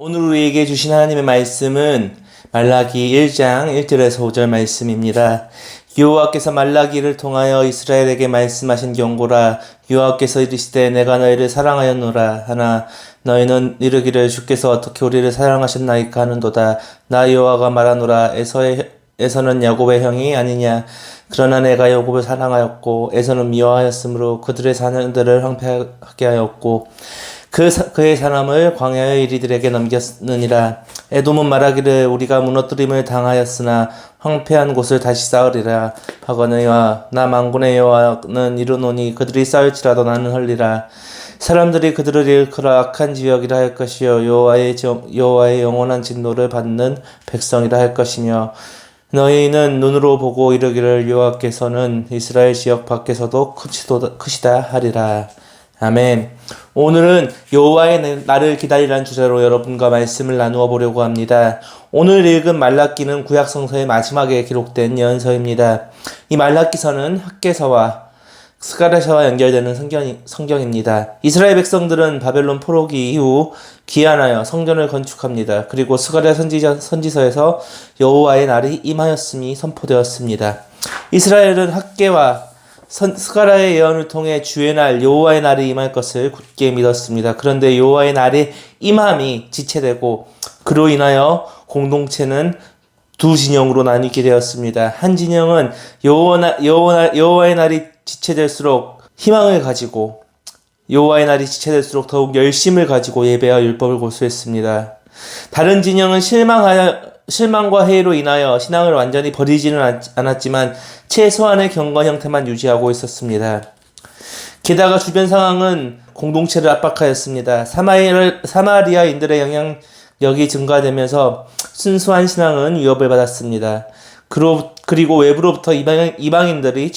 오늘 우리에게 주신 하나님의 말씀은 말라기 1장 1절에서 5절 말씀입니다. 여호와께서 말라기를 통하여 이스라엘에게 말씀하신 경고라. 여호와께서 이르시되 내가 너희를 사랑하였노라 하나 너희는 이르기를 주께서 어떻게 우리를 사랑하셨나이까 하는도다. 나 여호와가 말하노라. 에서는 야곱의 형이 아니냐. 그러나 내가 야곱을 사랑하였고 에서는 미워하였으므로 그들의 자녀들을 황폐하게 하였고 그의 사람을 광야의 이리들에게 넘겼느니라. 에돔은 말하기를 우리가 무너뜨림을 당하였으나 황폐한 곳을 다시 쌓으리라 하거니와 나 만군의 여호와는 이르노니 그들이 쌓을지라도 나는 헐리라. 사람들이 그들을 일컬어 악한 지역이라 할 것이요 여호와의 영원한 진노를 받는 백성이라 할 것이며 너희는 눈으로 보고 이르기를 여호와께서는 이스라엘 지역 밖에서도 크시다 하리라. 아멘. 오늘은 여호와의 날을 기다리라는 주제로 여러분과 말씀을 나누어 보려고 합니다. 오늘 읽은 말라기는 구약 성서의 마지막에 기록된 예언서입니다. 이 말라기서는 학개서와 스가랴서와 연결되는 성경입니다. 이스라엘 백성들은 바벨론 포로기 이후 귀환하여 성전을 건축합니다. 그리고 스가랴 선지서에서 여호와의 날이 임하였음이 선포되었습니다. 이스라엘은 학개와 스가랴의 예언을 통해 주의 날 여호와의 날이 임할 것을 굳게 믿었습니다. 그런데 여호와의 날이 임함이 지체되고 그로 인하여 공동체는 두 진영으로 나뉘게 되었습니다. 한 진영은 여호와의 날이 지체될수록 희망을 가지고 여호와의 날이 지체될수록 더욱 열심을 가지고 예배와 율법을 고수했습니다. 다른 진영은 실망과 회의로 인하여 신앙을 완전히 버리지는 않았지만 최소한의 경건 형태만 유지하고 있었습니다. 게다가 주변 상황은 공동체를 압박하였습니다. 사마리아인들의 영향력이 증가되면서 순수한 신앙은 위협을 받았습니다. 그리고 외부로부터 이방인들이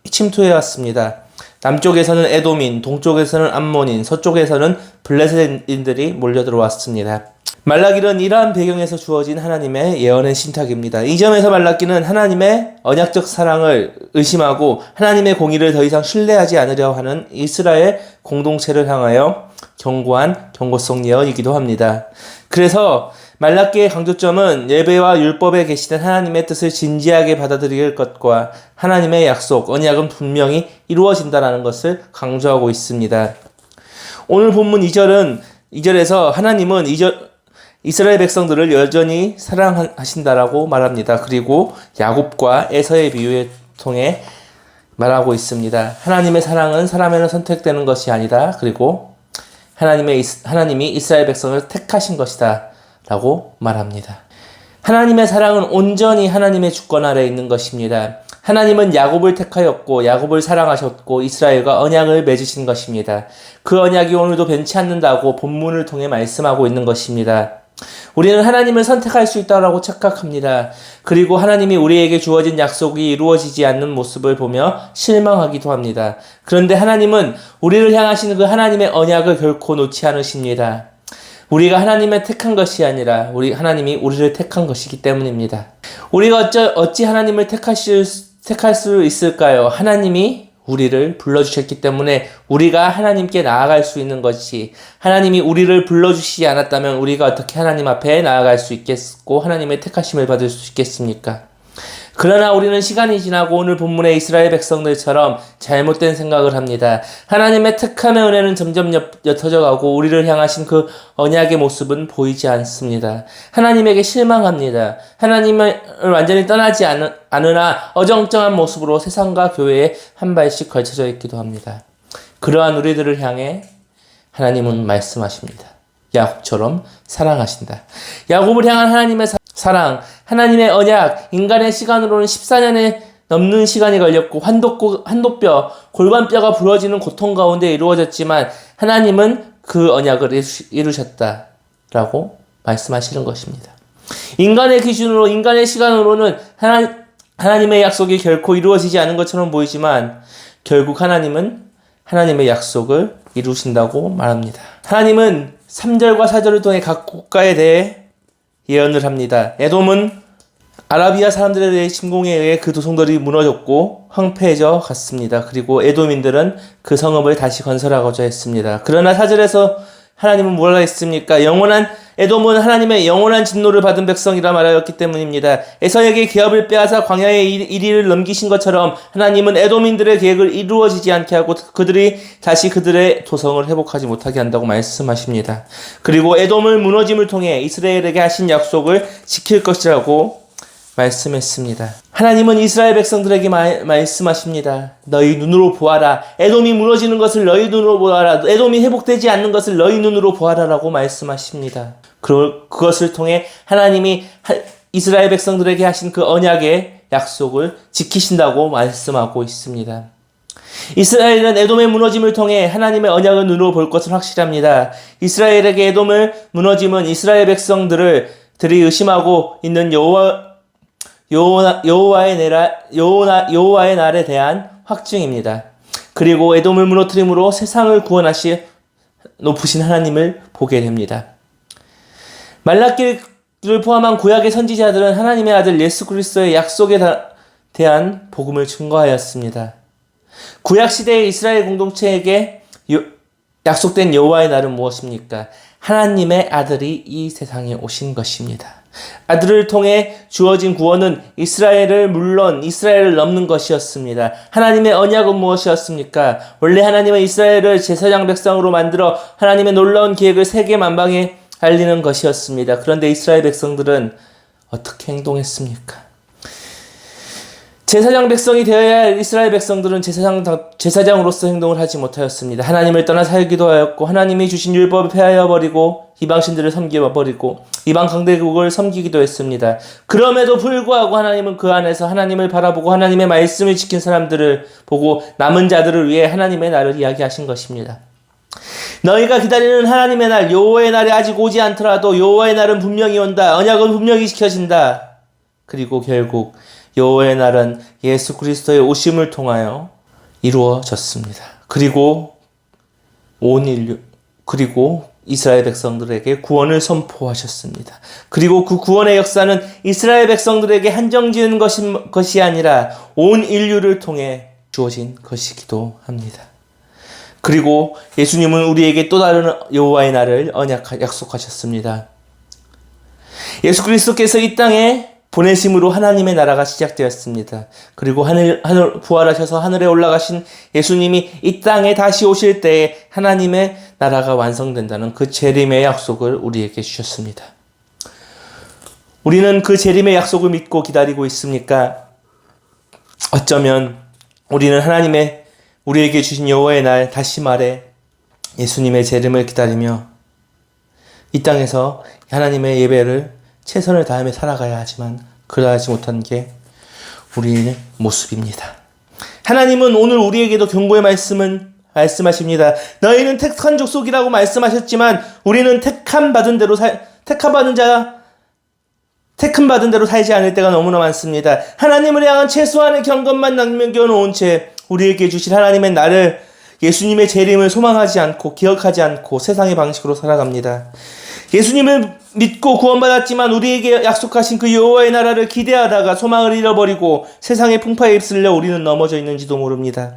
침투해왔습니다. 남쪽에서는 에돔인, 동쪽에서는 암몬인, 서쪽에서는 블레셋인들이 몰려들어왔습니다. 말라기는 이러한 배경에서 주어진 하나님의 예언의 신탁입니다. 이 점에서 말라기는 하나님의 언약적 사랑을 의심하고 하나님의 공의를 더 이상 신뢰하지 않으려 하는 이스라엘 공동체를 향하여 경고한 경고성 예언이기도 합니다. 그래서 말라기의 강조점은 예배와 율법에 계시된 하나님의 뜻을 진지하게 받아들일 것과 하나님의 약속, 언약은 분명히 이루어진다는 것을 강조하고 있습니다. 오늘 본문 2절에서 하나님은 이스라엘 백성들을 여전히 사랑하신다라고 말합니다. 그리고 야곱과 에서의 비유를 통해 말하고 있습니다. 하나님의 사랑은 사람에는 선택되는 것이 아니다. 그리고 하나님이 이스라엘 백성을 택하신 것이다 라고 말합니다. 하나님의 사랑은 온전히 하나님의 주권 아래에 있는 것입니다. 하나님은 야곱을 택하였고 야곱을 사랑하셨고 이스라엘과 언약을 맺으신 것입니다. 그 언약이 오늘도 변치 않는다고 본문을 통해 말씀하고 있는 것입니다. 우리는 하나님을 선택할 수 있다고 착각합니다. 그리고 하나님이 우리에게 주어진 약속이 이루어지지 않는 모습을 보며 실망하기도 합니다. 그런데 하나님은 우리를 향하신 그 하나님의 언약을 결코 놓지 않으십니다. 우리가 하나님의 택한 것이 아니라 하나님이 우리를 택한 것이기 때문입니다. 우리가 어찌 하나님을 택할 수 있을까요? 하나님이 우리를 불러주셨기 때문에 우리가 하나님께 나아갈 수 있는 것이, 하나님이 우리를 불러주시지 않았다면 우리가 어떻게 하나님 앞에 나아갈 수 있겠고 하나님의 택하심을 받을 수 있겠습니까? 그러나 우리는 시간이 지나고 오늘 본문의 이스라엘 백성들처럼 잘못된 생각을 합니다. 하나님의 택함의 은혜는 점점 옅어져 가고 우리를 향하신 그 언약의 모습은 보이지 않습니다. 하나님에게 실망합니다. 하나님을 완전히 떠나지 않으나 어정쩡한 모습으로 세상과 교회에 한 발씩 걸쳐져 있기도 합니다. 그러한 우리들을 향해 하나님은 말씀하십니다. 야곱처럼 사랑하신다. 야곱을 향한 하나님의 사랑, 하나님의 언약, 인간의 시간으로는 14년에 넘는 시간이 걸렸고 한도뼈, 골반뼈가 부러지는 고통 가운데 이루어졌지만 하나님은 그 언약을 이루셨다라고 말씀하시는 것입니다. 인간의 기준으로, 인간의 시간으로는 하나님의 약속이 결코 이루어지지 않은 것처럼 보이지만 결국 하나님은 하나님의 약속을 이루신다고 말합니다. 하나님은 3절과 4절을 통해 각 국가에 대해 예언을 합니다. 에돔은 아라비아 사람들에 대해 침공에 의해 그 도성들이 무너졌고 황폐해져 갔습니다. 그리고 에돔인들은 그 성읍을 다시 건설하고자 했습니다. 그러나 4절에서 하나님은 뭐라 했습니까? 에돔은 하나님의 영원한 진노를 받은 백성이라 말하였기 때문입니다. 에서에게 기업을 빼앗아 광야에 이리를 넘기신 것처럼 하나님은 에돔인들의 계획을 이루어지지 않게 하고 그들이 다시 그들의 도성을 회복하지 못하게 한다고 말씀하십니다. 그리고 에돔을 무너짐을 통해 이스라엘에게 하신 약속을 지킬 것이라고 말씀했습니다. 하나님은 이스라엘 백성들에게 말씀하십니다. 너희 눈으로 보아라. 에돔이 무너지는 것을 너희 눈으로 보아라. 에돔이 회복되지 않는 것을 너희 눈으로 보아라라고 말씀하십니다. 그것을 통해 하나님이 이스라엘 백성들에게 하신 그 언약의 약속을 지키신다고 말씀하고 있습니다. 이스라엘은 에돔의 무너짐을 통해 하나님의 언약을 눈으로 볼 것을 확실합니다. 이스라엘에게 에돔을 무너짐은 이스라엘 백성들이 의심하고 있는 여호와의 날에 대한 확증입니다. 그리고 에돔을 무너뜨림으로 세상을 구원하시 높으신 하나님을 보게 됩니다. 말라기를 포함한 구약의 선지자들은 하나님의 아들 예수 그리스도의 약속에 대한 복음을 증거하였습니다. 구약 시대의 이스라엘 공동체에게 약속된 여호와의 날은 무엇입니까? 하나님의 아들이 이 세상에 오신 것입니다. 아들을 통해 주어진 구원은 이스라엘을 넘는 것이었습니다. 하나님의 언약은 무엇이었습니까? 원래 하나님은 이스라엘을 제사장 백성으로 만들어 하나님의 놀라운 계획을 세계 만방에 알리는 것이었습니다. 그런데 이스라엘 백성들은 어떻게 행동했습니까? 제사장 백성이 되어야 할 이스라엘 백성들은 제사장으로서 행동을 하지 못하였습니다. 하나님을 떠나 살기도 하였고 하나님이 주신 율법을 폐하여버리고 이방신들을 섬겨버리고 이방 강대국을 섬기기도 했습니다. 그럼에도 불구하고 하나님은 그 안에서 하나님을 바라보고 하나님의 말씀을 지킨 사람들을 보고 남은 자들을 위해 하나님의 날을 이야기하신 것입니다. 너희가 기다리는 하나님의 날, 여호와의 날이 아직 오지 않더라도 여호와의 날은 분명히 온다. 언약은 분명히 지켜진다. 그리고 결국 여호와의 날은 예수 그리스도의 오심을 통하여 이루어졌습니다. 그리고 이스라엘 백성들에게 구원을 선포하셨습니다. 그리고 그 구원의 역사는 이스라엘 백성들에게 한정지은 것이 아니라 온 인류를 통해 주어진 것이기도 합니다. 그리고 예수님은 우리에게 또 다른 여호와의 날을 약속하셨습니다. 예수 그리스도께서 이 땅에 보내심으로 하나님의 나라가 시작되었습니다. 그리고 부활하셔서 하늘에 올라가신 예수님이 이 땅에 다시 오실 때에 하나님의 나라가 완성된다는 그 재림의 약속을 우리에게 주셨습니다. 우리는 그 재림의 약속을 믿고 기다리고 있습니까? 어쩌면 우리는 우리에게 주신 여호와의 날, 다시 말해 예수님의 재림을 기다리며 이 땅에서 하나님의 예배를 최선을 다하며 살아가야 하지만 그러하지 못한 게 우리의 모습입니다. 하나님은 오늘 우리에게도 경고의 말씀하십니다. 너희는 택한 족속이라고 말씀하셨지만 우리는 택함 받은 대로 살지 않을 때가 너무나 많습니다. 하나님을 향한 최소한의 경건만 남겨놓은 채 우리에게 주실 하나님의 날을, 예수님의 재림을 소망하지 않고 기억하지 않고 세상의 방식으로 살아갑니다. 예수님을 믿고 구원받았지만 우리에게 약속하신 그 여호와의 나라를 기대하다가 소망을 잃어버리고 세상의 풍파에 휩쓸려 우리는 넘어져 있는지도 모릅니다.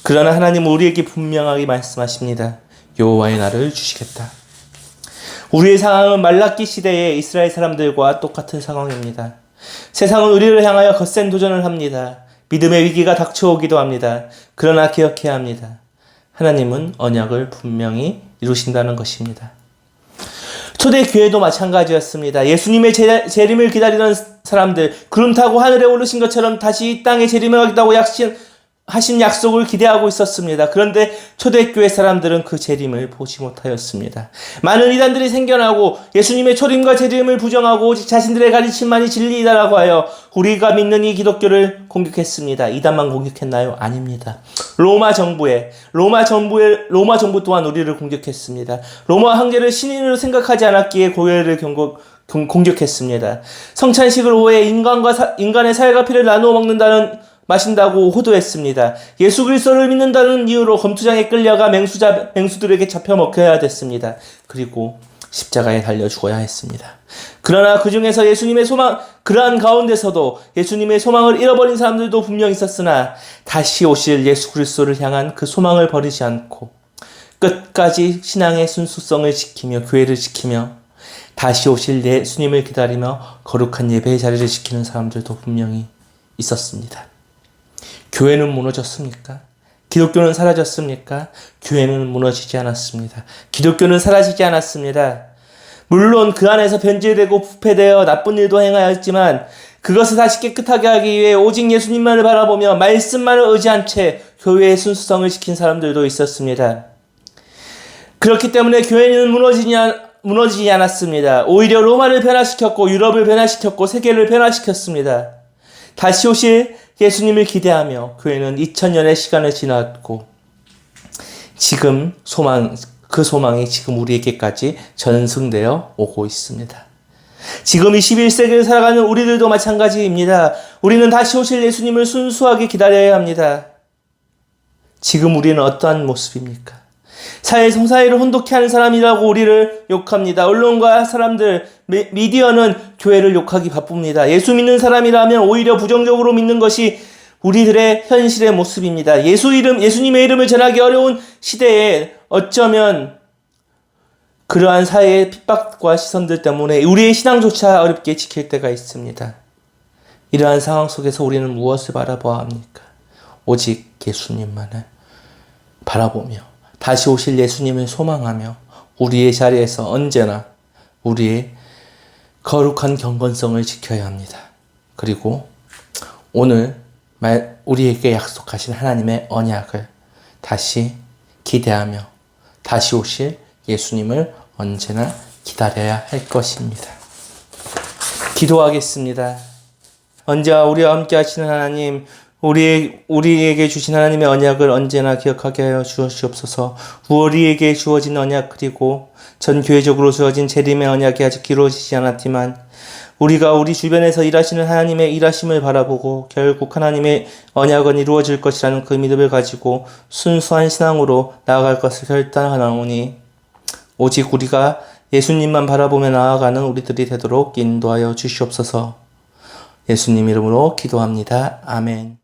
그러나 하나님은 우리에게 분명하게 말씀하십니다. 여호와의 나라를 주시겠다. 우리의 상황은 말라기 시대의 이스라엘 사람들과 똑같은 상황입니다. 세상은 우리를 향하여 거센 도전을 합니다. 믿음의 위기가 닥쳐오기도 합니다. 그러나 기억해야 합니다. 하나님은 언약을 분명히 이루신다는 것입니다. 초대교회도 마찬가지였습니다. 예수님의 재림을 기다리는 사람들, 구름 타고 하늘에 오르신 것처럼 다시 이 땅에 재림하겠다고 하신 약속을 기대하고 있었습니다. 그런데 초대교회 사람들은 그 재림을 보지 못하였습니다. 많은 이단들이 생겨나고 예수님의 초림과 재림을 부정하고 오직 자신들의 가르침만이 진리이다라고 하여 우리가 믿는 이 기독교를 공격했습니다. 이단만 공격했나요? 아닙니다. 로마 정부 또한 우리를 공격했습니다. 로마 황제를 신인으로 생각하지 않았기에 교회를 공격했습니다. 성찬식을 오해 인간의 살과 피를 나누어 마신다고 호도했습니다. 예수 그리스도를 믿는다는 이유로 검투장에 끌려가 맹수들에게 잡혀 먹혀야 됐습니다. 그리고 십자가에 달려 죽어야 했습니다. 그러나 그 중에서 그러한 가운데서도 예수님의 소망을 잃어버린 사람들도 분명 있었으나 다시 오실 예수 그리스도를 향한 그 소망을 버리지 않고 끝까지 신앙의 순수성을 지키며 교회를 지키며 다시 오실 예수님을 기다리며 거룩한 예배의 자리를 지키는 사람들도 분명히 있었습니다. 교회는 무너졌습니까? 기독교는 사라졌습니까? 교회는 무너지지 않았습니다. 기독교는 사라지지 않았습니다. 물론 그 안에서 변질되고 부패되어 나쁜 일도 행하였지만 그것을 다시 깨끗하게 하기 위해 오직 예수님만을 바라보며 말씀만을 의지한 채 교회의 순수성을 지킨 사람들도 있었습니다. 그렇기 때문에 교회는 무너지지 않았습니다. 오히려 로마를 변화시켰고 유럽을 변화시켰고 세계를 변화시켰습니다. 다시 오실 예수님을 기대하며 교회는 2000년의 시간을 지났고 지금 그 소망이 지금 우리에게까지 전승되어 오고 있습니다. 지금 21세기를 살아가는 우리들도 마찬가지입니다. 우리는 다시 오실 예수님을 순수하게 기다려야 합니다. 지금 우리는 어떠한 모습입니까? 성사회를 혼돈케 하는 사람이라고 우리를 욕합니다. 언론과 사람들, 미디어는 교회를 욕하기 바쁩니다. 예수 믿는 사람이라면 오히려 부정적으로 믿는 것이 우리들의 현실의 모습입니다. 예수님의 이름을 전하기 어려운 시대에 어쩌면 그러한 사회의 핍박과 시선들 때문에 우리의 신앙조차 어렵게 지킬 때가 있습니다. 이러한 상황 속에서 우리는 무엇을 바라봐야 합니까? 오직 예수님만을 바라보며 다시 오실 예수님을 소망하며 우리의 자리에서 언제나 우리의 거룩한 경건성을 지켜야 합니다. 그리고 오늘 우리에게 약속하신 하나님의 언약을 다시 기대하며 다시 오실 예수님을 언제나 기다려야 할 것입니다. 기도하겠습니다. 언제와 우리와 함께 하시는 하나님, 우리에게 주신 하나님의 언약을 언제나 기억하게 하여 주시옵소서. 우리에게 주어진 언약 그리고 전 교회적으로 주어진 재림의 언약이 아직 이루어지지 않았지만 우리가 우리 주변에서 일하시는 하나님의 일하심을 바라보고 결국 하나님의 언약은 이루어질 것이라는 그 믿음을 가지고 순수한 신앙으로 나아갈 것을 결단하나오니 오직 우리가 예수님만 바라보며 나아가는 우리들이 되도록 인도하여 주시옵소서. 예수님 이름으로 기도합니다. 아멘.